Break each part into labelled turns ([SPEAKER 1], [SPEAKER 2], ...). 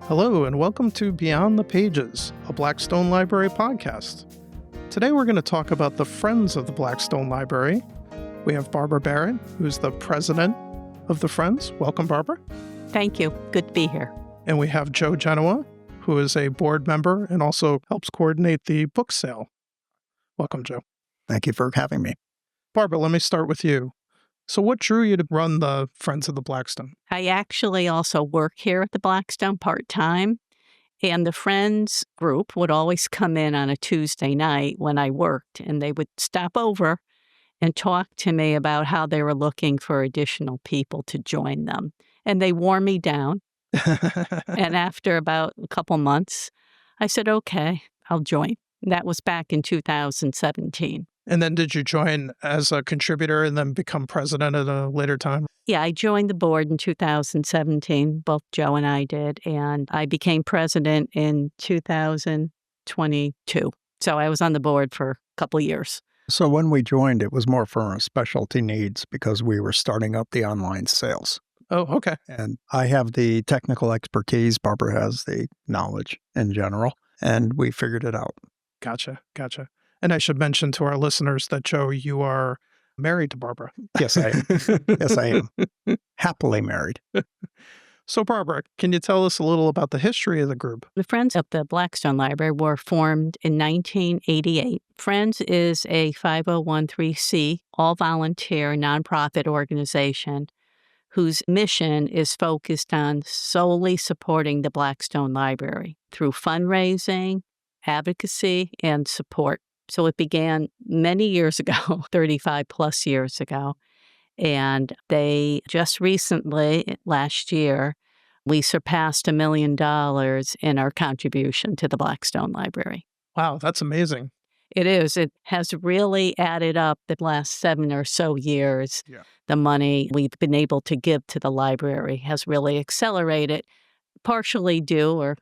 [SPEAKER 1] Hello, and welcome to Beyond the Pages, a Blackstone Library podcast. Today we're going to talk about the Friends of the Blackstone Library. We have Barbara Barrett, who's the president of the Friends. Welcome, Barbara.
[SPEAKER 2] Thank you. Good to be here.
[SPEAKER 1] And we have Joe Genua, who is a board member and also helps coordinate the book sale. Welcome, Joe.
[SPEAKER 3] Thank you for having me.
[SPEAKER 1] Barbara, let me start with you. So what drew you to run the Friends of the Blackstone?
[SPEAKER 2] I actually also work here at the Blackstone part-time, and the Friends group would always come in on a Tuesday night when I worked, and they would stop over and talk to me about how they were looking for additional people to join them. And they wore me down. And after about a couple months, I said, okay, I'll join. That was back in 2017.
[SPEAKER 1] And then did you join as a contributor and then become president at a later time?
[SPEAKER 2] Yeah, I joined the board in 2017. Both Joe and I did. And I became president in 2022. So I was on the board for a couple of years.
[SPEAKER 3] So when we joined, it was more for our specialty needs because we were starting up the online sales.
[SPEAKER 1] Oh, okay.
[SPEAKER 3] And I have the technical expertise. Barbara has the knowledge in general. And we figured it out.
[SPEAKER 1] Gotcha. And I should mention to our listeners that, Joe, you are married to Barbara.
[SPEAKER 3] Yes, I am. Yes, I am. Happily married.
[SPEAKER 1] So, Barbara, can you tell us a little about the history of the group?
[SPEAKER 2] The Friends of the Blackstone Library were formed in 1988. Friends is a 501(c), all-volunteer nonprofit organization whose mission is focused on solely supporting the Blackstone Library through fundraising, advocacy, and support. So it began many years ago, 35 plus years ago. And they just recently, last year, we surpassed $1 million in our contribution to the Blackstone Library.
[SPEAKER 1] Wow, that's amazing.
[SPEAKER 2] It is. It has really added up the last 7 or so years.
[SPEAKER 1] Yeah.
[SPEAKER 2] The money we've been able to give to the library has really accelerated, partially due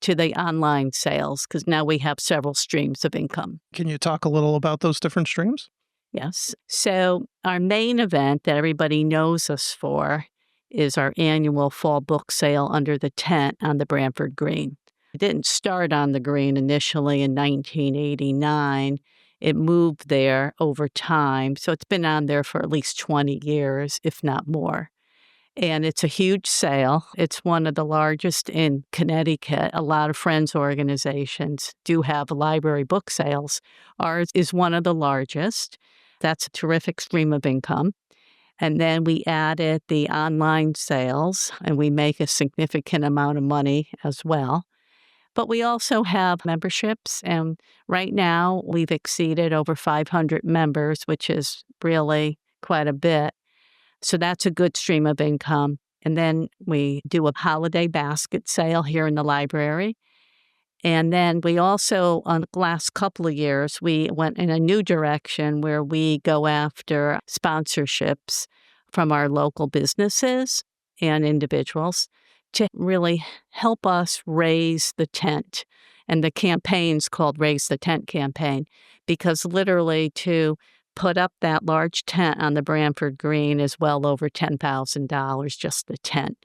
[SPEAKER 2] to the online sales, because now we have several streams of income.
[SPEAKER 1] Can you talk a little about those different streams?
[SPEAKER 2] Yes. So our main event that everybody knows us for is our annual fall book sale under the tent on the Branford Green. It didn't start on the green initially in 1989. It moved there over time. So it's been on there for at least 20 years, if not more. And it's a huge sale. It's one of the largest in Connecticut. A lot of Friends organizations do have library book sales. Ours is one of the largest. That's a terrific stream of income. And then we added the online sales, and we make a significant amount of money as well. But we also have memberships, and right now we've exceeded over 500 members, which is really quite a bit. So that's a good stream of income. And then we do a holiday basket sale here in the library. And then we also, on the last couple of years, we went in a new direction where we go after sponsorships from our local businesses and individuals to really help us raise the tent. And the campaign's called Raise the Tent campaign, because literally to put up that large tent on the Branford Green is well over $10,000, just the tent.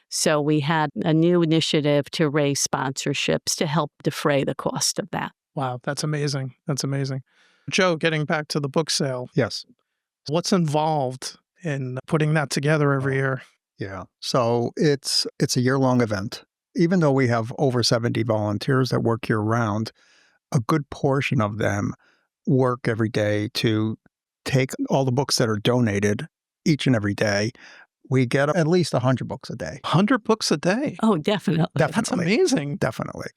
[SPEAKER 2] So we had a new initiative to raise sponsorships to help defray the cost of that.
[SPEAKER 1] Wow, that's amazing. That's amazing. Joe, getting back to the book sale.
[SPEAKER 3] Yes.
[SPEAKER 1] What's involved in putting that together every year?
[SPEAKER 3] Yeah. So it's a year-long event. Even though we have over 70 volunteers that work year-round, a good portion of them work every day to take all the books that are donated each and every day. We get at least 100 books a day.
[SPEAKER 1] 100 books a day?
[SPEAKER 2] Oh, definitely.
[SPEAKER 1] That's amazing.
[SPEAKER 3] Definitely.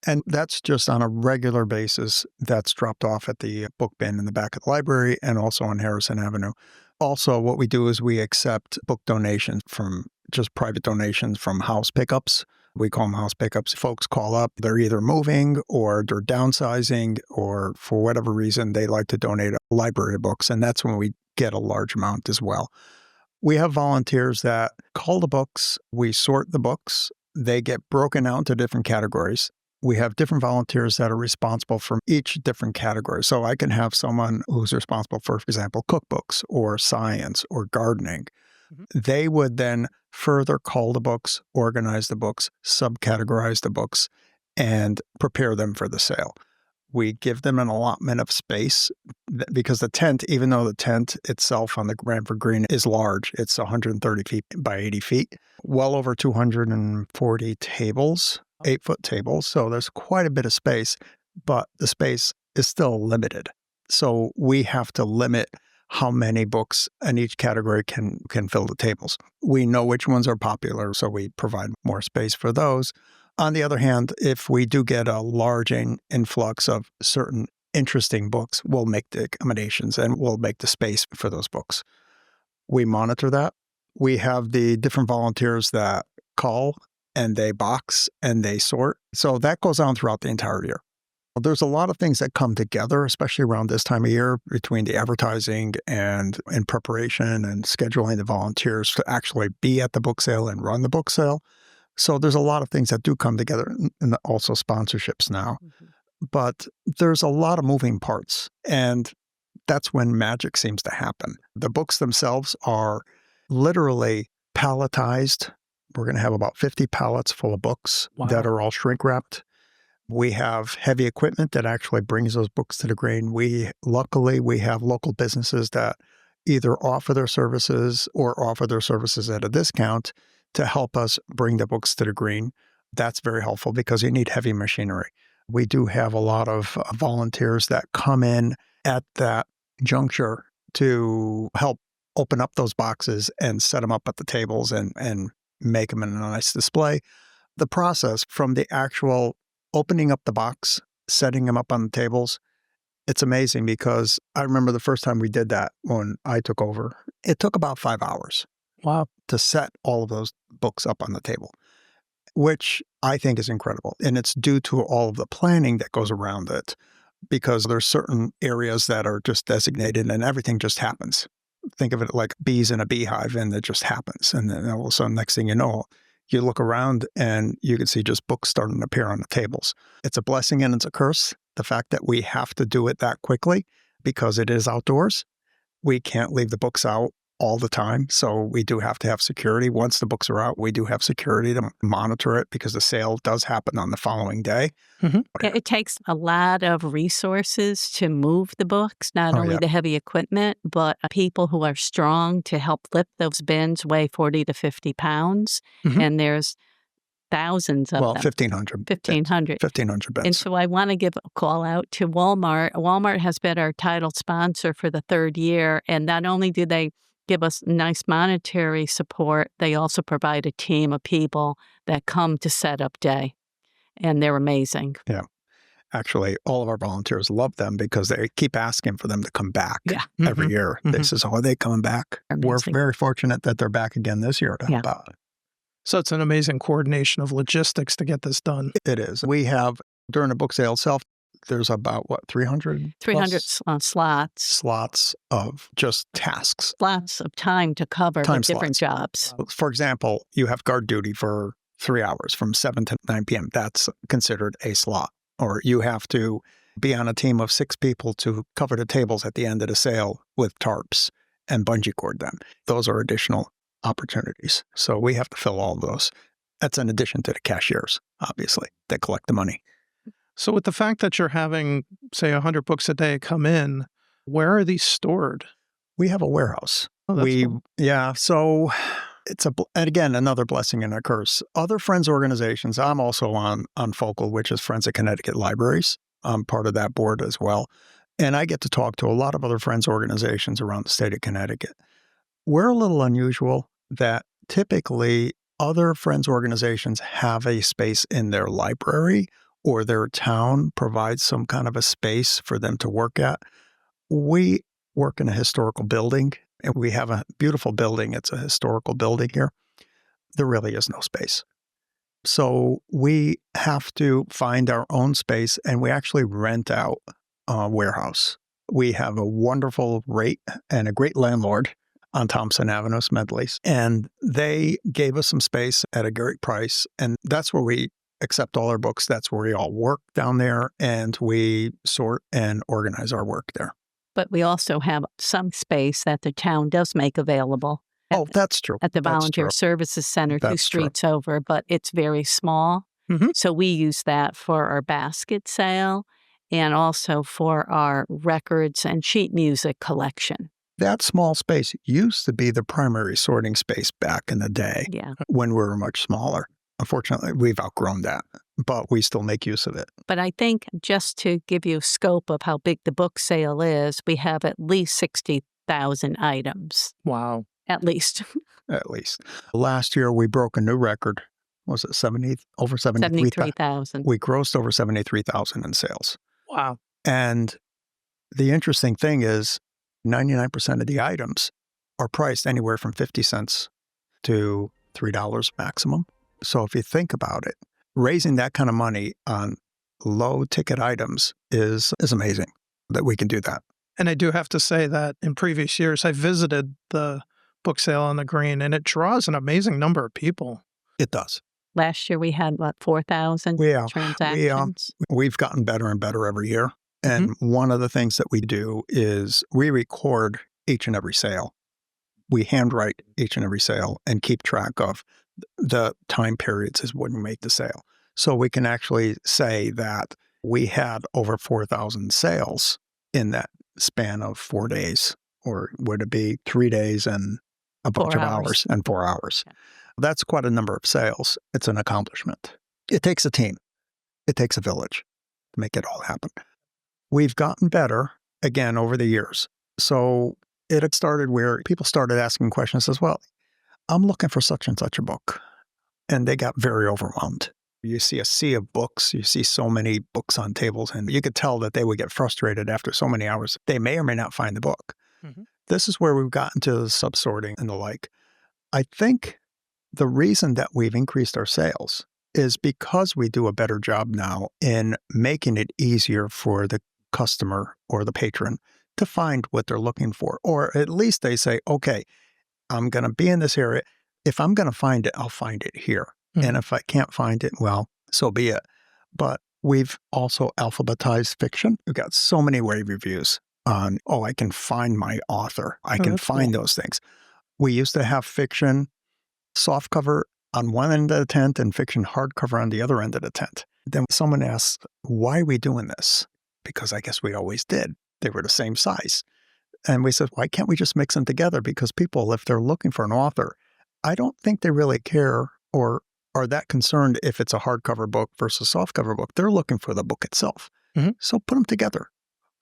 [SPEAKER 3] And that's just on a regular basis. That's dropped off at the book bin in the back of the library and also on Harrison Avenue. Also, what we do is we accept book donations from just private donations from house pickups. We call them house pickups. Folks call up. They're either moving or they're downsizing, or for whatever reason, they like to donate library books. And that's when we get a large amount as well. We have volunteers that call the books. We sort the books. They get broken out into different categories. We have different volunteers that are responsible for each different category. So I can have someone who's responsible for example, cookbooks or science or gardening. They would then further cull the books, organize the books, subcategorize the books, and prepare them for the sale. We give them an allotment of space because the tent, even though the tent itself on the Brantford Green is large, it's 130 feet by 80 feet, well over 240 tables, 8-foot tables. So there's quite a bit of space, but the space is still limited. So we have to limit how many books in each category can fill the tables. We know which ones are popular, so we provide more space for those. On the other hand, if we do get a large influx of certain interesting books, we'll make the accommodations and we'll make the space for those books. We monitor that. We have the different volunteers that call and they box and they sort. So that goes on throughout the entire year. There's a lot of things that come together, especially around this time of year, between the advertising and in preparation and scheduling the volunteers to actually be at the book sale and run the book sale. So there's a lot of things that do come together, and also sponsorships now. But there's a lot of moving parts, and that's when magic seems to happen. The books themselves are literally palletized. We're going to have about 50 pallets full of books that are all shrink wrapped. We have heavy equipment that actually brings those books to the green. Luckily, we have local businesses that either offer their services or offer their services at a discount to help us bring the books to the green. That's very helpful because you need heavy machinery. We do have a lot of volunteers that come in at that juncture to help open up those boxes and set them up at the tables and make them in a nice display. The process from the actual opening up the box, setting them up on the tables, it's amazing because I remember the first time we did that when I took over, it took about 5 hours.
[SPEAKER 1] Wow.
[SPEAKER 3] To set all of those books up on the table, which I think is incredible. And it's due to all of the planning that goes around it because there's certain areas that are just designated and everything just happens. Think of it like bees in a beehive and it just happens. And then all of a sudden, next thing you know, you look around and you can see just books starting to appear on the tables. It's a blessing and it's a curse. The fact that we have to do it that quickly because it is outdoors. We can't leave the books out all the time. So we do have to have security. Once the books are out, we do have security to monitor it because the sale does happen on the following day.
[SPEAKER 2] Yeah, it takes a lot of resources to move the books, not only the heavy equipment, but people who are strong to help lift those bins weigh 40 to 50 pounds. And there's thousands of them.
[SPEAKER 3] 1,500.
[SPEAKER 2] 1,500.
[SPEAKER 3] 1,500 bins.
[SPEAKER 2] And so I want to give a call out to Walmart. Walmart has been our title sponsor for the 3rd year. And not only do they give us nice monetary support, they also provide a team of people that come to setup day. And they're amazing.
[SPEAKER 3] Yeah. Actually, all of our volunteers love them because they keep asking for them to come back every year. They say, are they coming back?
[SPEAKER 2] Amazing.
[SPEAKER 3] We're very fortunate that they're back again this year to help out.
[SPEAKER 1] So it's an amazing coordination of logistics to get this done.
[SPEAKER 3] It is. We have, during the book sale itself, there's about, 300?
[SPEAKER 2] 300 slots.
[SPEAKER 3] Slots of just tasks.
[SPEAKER 2] Lots of time to cover the different jobs.
[SPEAKER 3] For example, you have guard duty for 3 hours from 7 to 9 p.m. That's considered a slot. Or you have to be on a team of 6 people to cover the tables at the end of the sale with tarps and bungee cord them. Those are additional opportunities. So we have to fill all of those. That's in addition to the cashiers, obviously, that collect the money.
[SPEAKER 1] So with the fact that you're having, say, 100 books a day come in, where are these stored?
[SPEAKER 3] We have a warehouse.
[SPEAKER 1] Oh, that's cool.
[SPEAKER 3] Yeah. So it's and again, another blessing and a curse. Other Friends organizations, I'm also on Focal, which is Friends of Connecticut Libraries. I'm part of that board as well. And I get to talk to a lot of other Friends organizations around the state of Connecticut. We're a little unusual that typically other Friends organizations have a space in their library or their town provides some kind of a space for them to work at. We work in a historical building, and we have a beautiful building. It's a historical building here. There really is no space. So we have to find our own space, and we actually rent out a warehouse. We have a wonderful rate and a great landlord on Thompson Avenue, Smedley's, and they gave us some space at a great price, and that's where we accept all our books. That's where we all work down there, and we sort and organize our work there.
[SPEAKER 2] But we also have some space that the town does make available.
[SPEAKER 3] Oh, that's true.
[SPEAKER 2] At the
[SPEAKER 3] That's
[SPEAKER 2] Volunteer
[SPEAKER 3] true.
[SPEAKER 2] Services Center, two
[SPEAKER 3] That's true.
[SPEAKER 2] streets over, but it's very small.
[SPEAKER 1] Mhm.
[SPEAKER 2] So we use that for our basket sale and also for our records and sheet music collection.
[SPEAKER 3] That small space used to be the primary sorting space back in the day
[SPEAKER 2] Yeah.
[SPEAKER 3] when we were much smaller. Unfortunately, we've outgrown that, but we still make use of it.
[SPEAKER 2] But I think just to give you a scope of how big the book sale is, we have at least 60,000 items.
[SPEAKER 1] Wow.
[SPEAKER 2] At least.
[SPEAKER 3] At least. Last year, we broke a new record. Was it 70? Over 73,000?
[SPEAKER 2] 73,000.
[SPEAKER 3] We grossed over 73,000 in sales.
[SPEAKER 1] Wow.
[SPEAKER 3] And the interesting thing is 99% of the items are priced anywhere from 50 cents to $3 maximum. So if you think about it, raising that kind of money on low ticket items is amazing that we can do that.
[SPEAKER 1] And I do have to say that in previous years, I visited the book sale on the Green, and it draws an amazing number of people.
[SPEAKER 3] It does.
[SPEAKER 2] Last year we had, 4,000 transactions?
[SPEAKER 3] We've gotten better and better every year. And one of the things that we do is we record each and every sale. We handwrite each and every sale and keep track of the time periods is when we make the sale. So we can actually say that we had over 4,000 sales in that span of 4 days, or would it be 3 days and a bunch of hours and 4 hours.
[SPEAKER 2] Yeah.
[SPEAKER 3] That's quite a number of sales. It's an accomplishment. It takes a team. It takes a village to make it all happen. We've gotten better, again, over the years. So it had started where people started asking questions as well. I'm looking for such and such a book. And they got very overwhelmed. You see a sea of books. You see so many books on tables, and you could tell that they would get frustrated after so many hours. They may or may not find the book. This is where we've gotten to the subsorting and the like. I think the reason that we've increased our sales is because we do a better job now in making it easier for the customer or the patron to find what they're looking for. Or at least they say, okay, I'm going to be in this area. If I'm going to find it, I'll find it here. And if I can't find it, well, so be it. But we've also alphabetized fiction. We've got so many rave reviews on, I can find my author. I can find those things. We used to have fiction softcover on one end of the tent and fiction hardcover on the other end of the tent. Then someone asked, why are we doing this? Because I guess we always did. They were the same size. And we said, why can't we just mix them together? Because people, if they're looking for an author, I don't think they really care or are that concerned if it's a hardcover book versus softcover book. They're looking for the book itself. So put them together.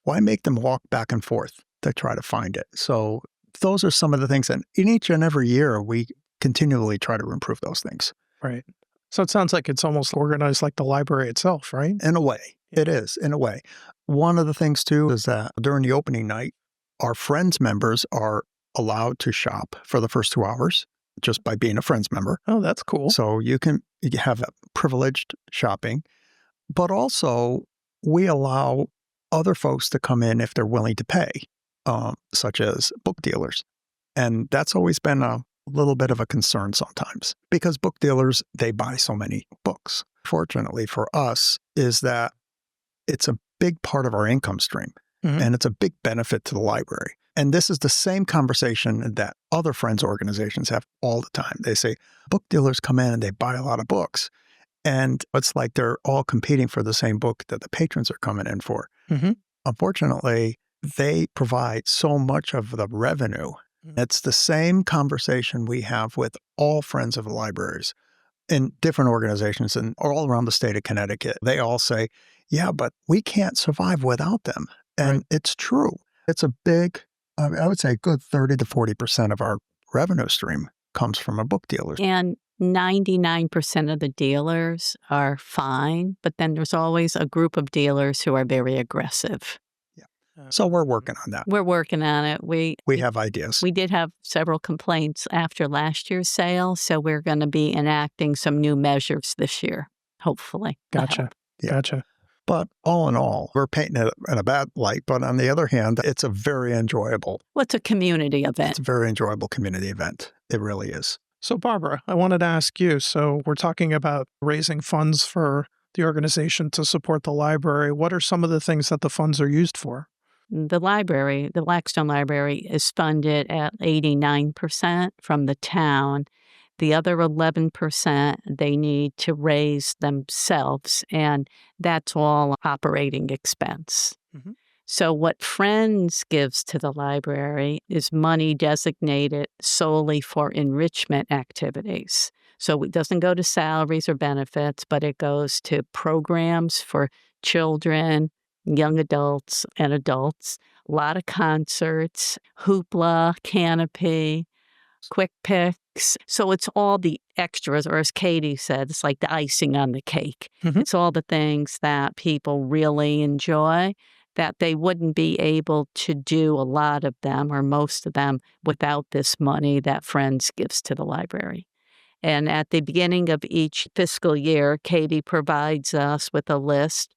[SPEAKER 3] Why make them walk back and forth to try to find it? So those are some of the things. And in each and every year, we continually try to improve those things.
[SPEAKER 1] Right. So it sounds like it's almost organized like the library itself, right?
[SPEAKER 3] In a way, it is, in a way. One of the things, too, is that during the opening night, our Friends members are allowed to shop for the first 2 hours just by being a Friends member.
[SPEAKER 1] Oh, that's cool.
[SPEAKER 3] So you have a privileged shopping, but also we allow other folks to come in if they're willing to pay, such as book dealers. And that's always been a little bit of a concern sometimes because book dealers, they buy so many books. Fortunately for us is that it's a big part of our income stream and it's a big benefit to the library. And this is the same conversation that other Friends organizations have all the time. They say, book dealers come in and they buy a lot of books. And it's like they're all competing for the same book that the patrons are coming in for. Unfortunately, they provide so much of the revenue. It's the same conversation we have with all Friends of the libraries in different organizations and all around the state of Connecticut. They all say, yeah, but we can't survive without them. And it's true. It's a big, I would say a good 30 to 40% of our revenue stream comes from a book dealer.
[SPEAKER 2] And 99% of the dealers are fine, but then there's always a group of dealers who are very aggressive.
[SPEAKER 3] So we're working on that.
[SPEAKER 2] We're working on it. We
[SPEAKER 3] have ideas.
[SPEAKER 2] We did have several complaints after last year's sale, so we're going to be enacting some new measures this year, hopefully.
[SPEAKER 1] Gotcha. Gotcha.
[SPEAKER 3] But all in all, we're painting it in a bad light. But on the other hand, it's a very enjoyable.
[SPEAKER 2] Well, it's a community event.
[SPEAKER 3] It's a very enjoyable community event. It really is.
[SPEAKER 1] So, Barbara, I wanted to ask you, so we're talking about raising funds for the organization to support the library. What are some of the things that the funds are used for?
[SPEAKER 2] The library, the Blackstone Library, is funded at 89% from the town. The other 11% they need to raise themselves, and that's all operating expense.
[SPEAKER 1] Mhm.
[SPEAKER 2] So what Friends gives to the library is money designated solely for enrichment activities. So it doesn't go to salaries or benefits, but it goes to programs for children, young adults, and adults. A lot of concerts, hoopla, canopy, quick picks. So it's all the extras, or as Katie said, it's like the icing on the cake.
[SPEAKER 1] Mhm.
[SPEAKER 2] It's all the things that people really enjoy that they wouldn't be able to do a lot of them or most of them without this money that Friends gives to the library. And at the beginning of each fiscal year, Katie provides us with a list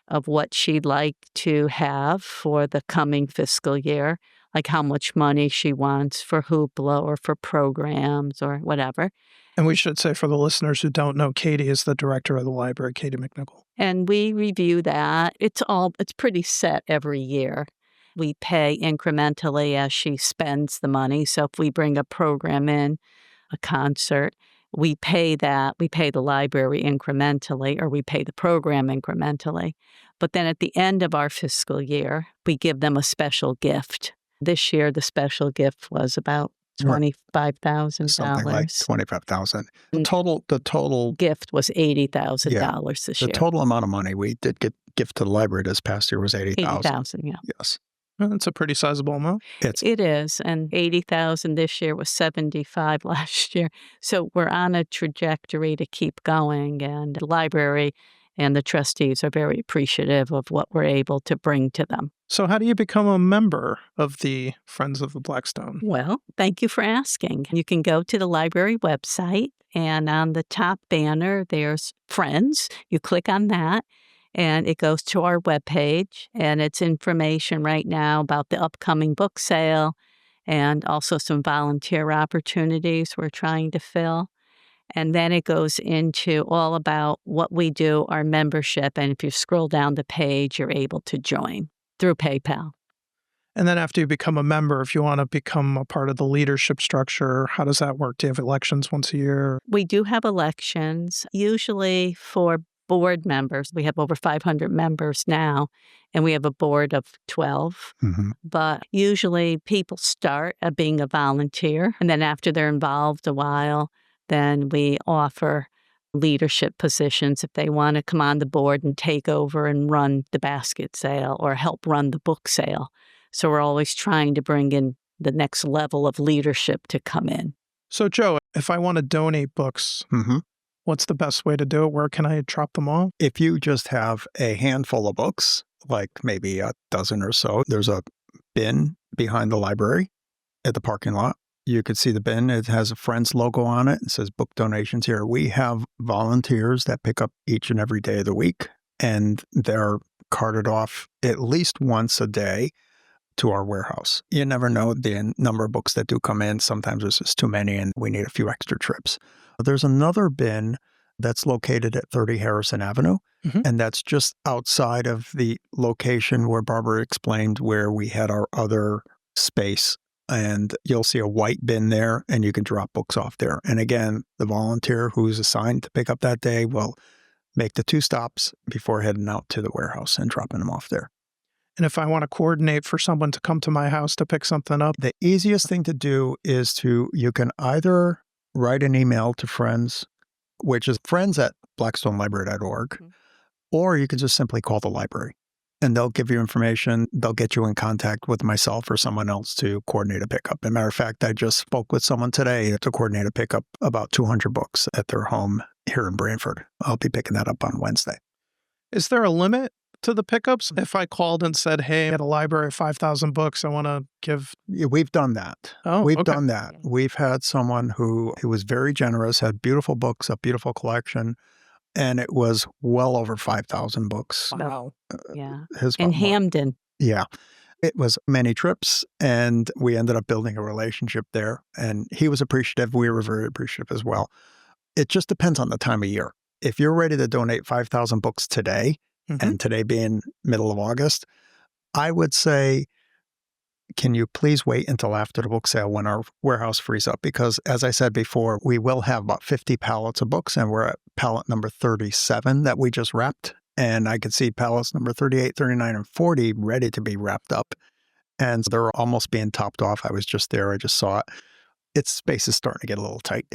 [SPEAKER 2] of what she'd like to have for the coming fiscal year, like how much money she wants for hoopla or for programs or whatever.
[SPEAKER 1] And we should say for the listeners who don't know, Katie is the director of the library, Katie McNichol.
[SPEAKER 2] And we review that. It's pretty set every year. We pay incrementally as she spends the money. So if we bring a program in, a concert, we pay that. We pay the library incrementally, or we pay the program incrementally. But then at the end of our fiscal year, we give them a special gift. This year, the special gift was about $25,000.
[SPEAKER 3] Something like $25,000. The
[SPEAKER 2] Mm.
[SPEAKER 3] total
[SPEAKER 2] Gift was $80,000 this
[SPEAKER 3] the
[SPEAKER 2] year.
[SPEAKER 3] total amount of money we did gift to the library this past year was $80,000.
[SPEAKER 2] 80,000, yeah.
[SPEAKER 3] Yes.
[SPEAKER 1] That's a pretty sizable amount.
[SPEAKER 2] It is, and 80,000 this year was 75 last year. So we're on a trajectory to keep going, and the library and the trustees are very appreciative of what we're able to bring to them.
[SPEAKER 1] So how do you become a member of the Friends of the Blackstone?
[SPEAKER 2] Well, thank you for asking. You can go to the library website, and on the top banner, there's Friends. You click on that, and it goes to our webpage, and it's information right now about the upcoming book sale and also some volunteer opportunities we're trying to fill. And then it goes into all about what we do, our membership, and if you scroll down the page, you're able to join through PayPal.
[SPEAKER 1] And then after you become a member, if you want to become a part of the leadership structure, how does that work? Do you have elections once a year?
[SPEAKER 2] We do have elections, usually for board members. We have over 500 members now, and we have a board of 12.
[SPEAKER 3] Mm-hmm.
[SPEAKER 2] But usually people start at being a volunteer, and then after they're involved a while, then we offer leadership positions if they want to come on the board and take over and run the basket sale or help run the book sale. So we're always trying to bring in the next level of leadership to come in.
[SPEAKER 1] So, Joe, if I want to donate books,
[SPEAKER 3] Mm-hmm.
[SPEAKER 1] what's the best way to do it? Where can I drop them off?
[SPEAKER 3] If you just have a handful of books, like maybe a dozen or so, there's a bin behind the library at the parking lot. You could see the bin. It has a Friends logo on it. It says book donations here. We have volunteers that pick up each and every day of the week, and they're carted off at least once a day to our warehouse. You never know the number of books that do come in. Sometimes there's just too many and we need a few extra trips. There's another bin that's located at 30 Harrison Avenue,
[SPEAKER 1] Mhm.
[SPEAKER 3] and that's just outside of the location where Barbara explained where we had our other space. And you'll see a white bin there, and you can drop books off there. And again, the volunteer who's assigned to pick up that day will make the 2 stops before heading out to the warehouse and dropping them off there.
[SPEAKER 1] And if I want to coordinate for someone to come to my house to pick something up,
[SPEAKER 3] The easiest thing to do is you can either write an email to Friends, which is friends@blackstonelibrary.org,
[SPEAKER 2] Mhm.
[SPEAKER 3] or you can just simply call the library and they'll give you information. They'll get you in contact with myself or someone else to coordinate a pickup. As a matter of fact, I just spoke with someone today to coordinate a pickup about 200 books at their home here in Branford. I'll be picking that up on Wednesday.
[SPEAKER 1] is there a limit to the pickups? If I called and said, hey, at a library of 5,000 books, I want to give...
[SPEAKER 3] Yeah, we've done that.
[SPEAKER 1] Oh,
[SPEAKER 3] We've
[SPEAKER 1] okay.
[SPEAKER 3] done that. We've had someone who was very generous, had beautiful books, a beautiful collection, and it was well over 5,000 books.
[SPEAKER 1] Wow.
[SPEAKER 2] Yeah.
[SPEAKER 3] His
[SPEAKER 2] In
[SPEAKER 3] about more.
[SPEAKER 2] Hamden.
[SPEAKER 3] Yeah. It was many trips, and we ended up building a relationship there. And he was appreciative. We were very appreciative as well. It just depends on the time of year. If you're ready to donate 5,000 books today,
[SPEAKER 1] Mhm.
[SPEAKER 3] and today being middle of August, I would say, can you please wait until after the book sale when our warehouse frees up? Because as I said before, we will have about 50 pallets of books, and we're at pallet number 37 that we just wrapped. And I could see pallets number 38, 39, and 40 ready to be wrapped up. And they're almost being topped off. I was just there. I just saw it. Its space is starting to get a little tight.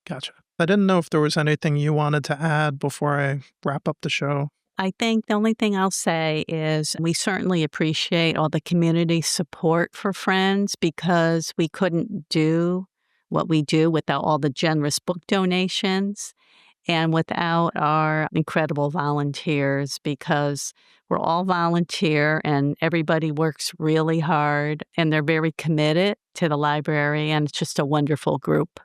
[SPEAKER 1] Gotcha. I didn't know if there was anything you wanted to add before I wrap up the show.
[SPEAKER 2] I think the only thing I'll say is we certainly appreciate all the community support for Friends, because we couldn't do what we do without all the generous book donations and without our incredible volunteers, because we're all volunteer and everybody works really hard and they're very committed to the library, and it's just a wonderful group.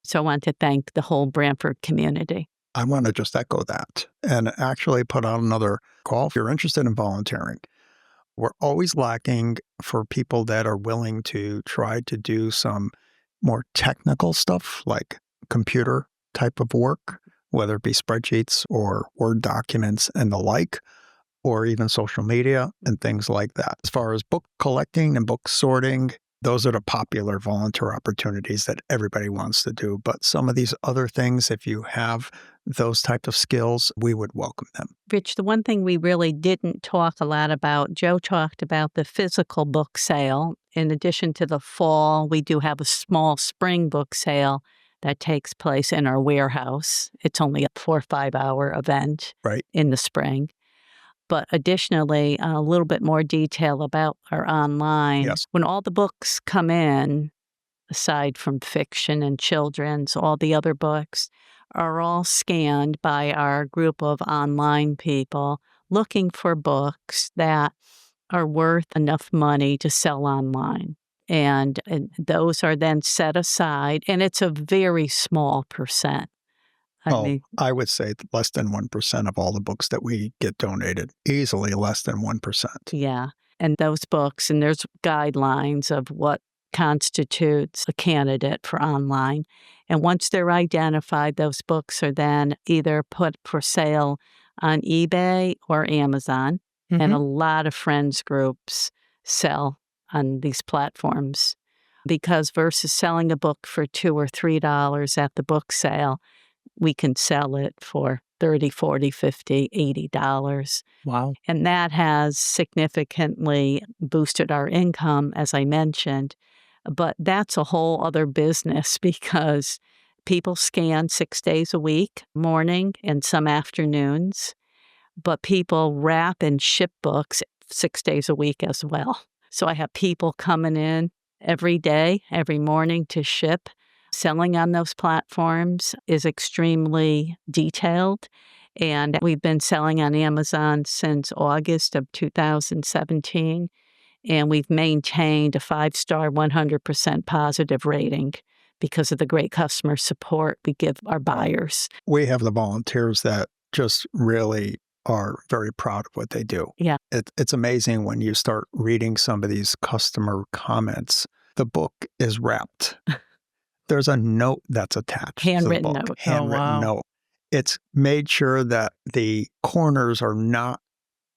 [SPEAKER 2] So I want to thank the whole Brantford community.
[SPEAKER 3] I want to just echo that and actually put out another call if you're interested in volunteering. We're always lacking for people that are willing to try to do some more technical stuff like computer type of work, whether it be spreadsheets or Word documents and the like, or even social media and things like that. As far as book collecting and book sorting, those are the popular volunteer opportunities that everybody wants to do. But some of these other things, if you have those type of skills, we would welcome them.
[SPEAKER 2] Rich, the one thing we really didn't talk a lot about, Joe talked about the physical book sale. In addition to the fall, we do have a small spring book sale that takes place in our warehouse. It's only a 4 or 5 hour event in the spring. But additionally, a little bit more detail about our online.
[SPEAKER 3] Yes.
[SPEAKER 2] When all the books come in, aside from fiction and children's, all the other books are all scanned by our group of online people looking for books that are worth enough money to sell online. And those are then set aside, and it's a very small percent.
[SPEAKER 3] I would say less than 1% of all the books that we get donated, easily less than 1%.
[SPEAKER 2] Yeah. And those books, and there's guidelines of what constitutes a candidate for online. And once they're identified, those books are then either put for sale on eBay or Amazon.
[SPEAKER 1] Mm-hmm.
[SPEAKER 2] And a lot of friends groups sell on these platforms, because versus selling a book for $2 or $3 at the book sale, we can sell it for $30, $40, $50, $80.
[SPEAKER 1] Wow.
[SPEAKER 2] And that has significantly boosted our income, as I mentioned. But that's a whole other business, because people scan 6 days a week, morning and some afternoons. But people wrap and ship books 6 days a week as well. So I have people coming in every day, every morning to ship. Selling on those platforms is extremely detailed, and we've been selling on Amazon since August of 2017, and we've maintained a 5-star, 100% positive rating because of the great customer support we give our buyers.
[SPEAKER 3] We have the volunteers that just really are very proud of what they do.
[SPEAKER 2] Yeah.
[SPEAKER 3] It's amazing when you start reading some of these customer comments. The book is wrapped. There's a note that's attached
[SPEAKER 2] Handwritten
[SPEAKER 3] to the book.
[SPEAKER 2] note.
[SPEAKER 3] Handwritten note. It's made sure that the corners are not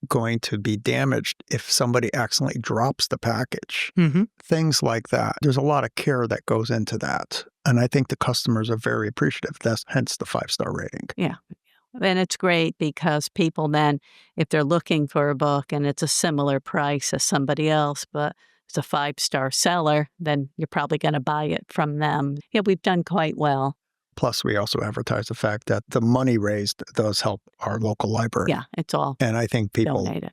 [SPEAKER 3] going to be damaged if somebody accidentally drops the package.
[SPEAKER 1] Mm-hmm.
[SPEAKER 3] Things like that. There's a lot of care that goes into that. And I think the customers are very appreciative. That's hence the 5-star rating.
[SPEAKER 2] Yeah. And it's great because people then, if they're looking for a book and it's a similar price as somebody else, but it's a 5-star seller, then you're probably going to buy it from them. Yeah, we've done quite well.
[SPEAKER 3] Plus, we also advertise the fact that the money raised does help our local library.
[SPEAKER 2] Yeah, it's all
[SPEAKER 3] And I think people
[SPEAKER 2] donated.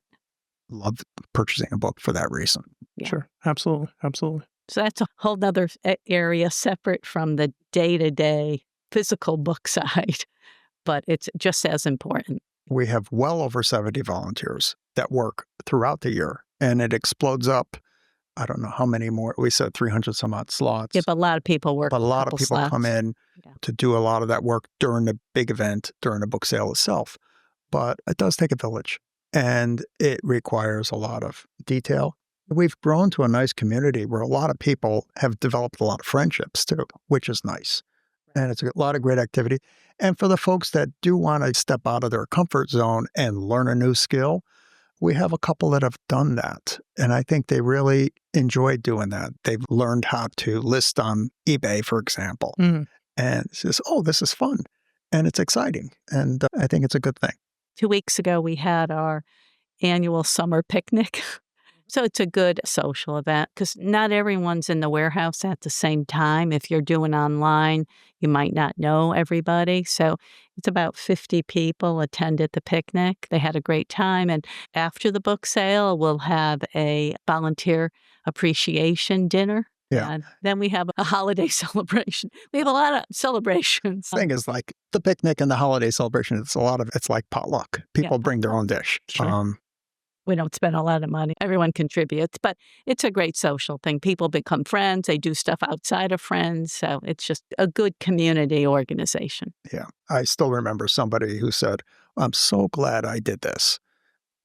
[SPEAKER 3] love purchasing a book for that reason.
[SPEAKER 2] Yeah.
[SPEAKER 1] Sure. Absolutely. Absolutely.
[SPEAKER 2] So that's a whole other area separate from the day-to-day physical book side, but it's just as important.
[SPEAKER 3] We have well over 70 volunteers that work throughout the year, and it explodes up. I don't know how many more. We said 300 some odd slots.
[SPEAKER 2] Yeah, but a lot of people work.
[SPEAKER 3] But a lot of people come in to do a lot of that work during the big event, during the book sale itself. But it does take a village, and it requires a lot of detail. We've grown to a nice community where a lot of people have developed a lot of friendships too, which is nice. And it's a lot of great activity. And for the folks that do want to step out of their comfort zone and learn a new skill, We have a couple that have done that, and I think they really enjoy doing that. They've learned how to list on eBay, for example,
[SPEAKER 1] Mhm.
[SPEAKER 3] and it says, oh, this is fun, and it's exciting, and I think it's a good thing.
[SPEAKER 2] 2 weeks ago, we had our annual summer picnic. So it's a good social event because not everyone's in the warehouse at the same time. If you're doing online, you might not know everybody. So it's about 50 people attended the picnic. They had a great time. And after the book sale, we'll have a volunteer appreciation dinner.
[SPEAKER 3] Yeah.
[SPEAKER 2] And then we have a holiday celebration. We have a lot of celebrations.
[SPEAKER 3] Thing is, like the picnic and the holiday celebration, it's like potluck. People bring their own dish.
[SPEAKER 2] Sure. We don't spend a lot of money. Everyone contributes, but it's a great social thing. People become friends. They do stuff outside of friends. So it's just a good community organization.
[SPEAKER 3] Yeah. I still remember somebody who said, I'm so glad I did this.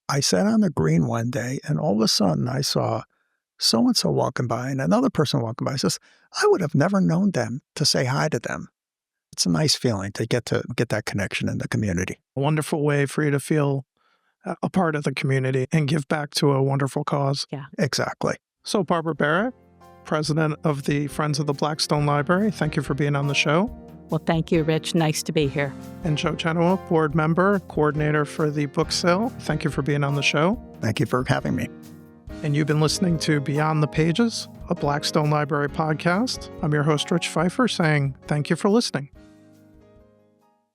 [SPEAKER 3] I sat on the green one day and all of a sudden I saw so-and-so walking by and another person walking by. Says, I would have never known them to say hi to them. It's a nice feeling to get that connection in the community.
[SPEAKER 1] A wonderful way for you to feel a part of the community and give back to a wonderful cause.
[SPEAKER 2] Yeah.
[SPEAKER 3] Exactly.
[SPEAKER 1] So Barbara Barrett, president of the Friends of the Blackstone Library, thank you for being on the show.
[SPEAKER 2] Well, thank you, Rich. Nice to be here.
[SPEAKER 1] And Joe Genua, board member, coordinator for the book sale, thank you for being on the show.
[SPEAKER 3] Thank you for having me.
[SPEAKER 1] And you've been listening to Beyond the Pages, a Blackstone Library podcast. I'm your host, Rich Pfeiffer, saying thank you for listening.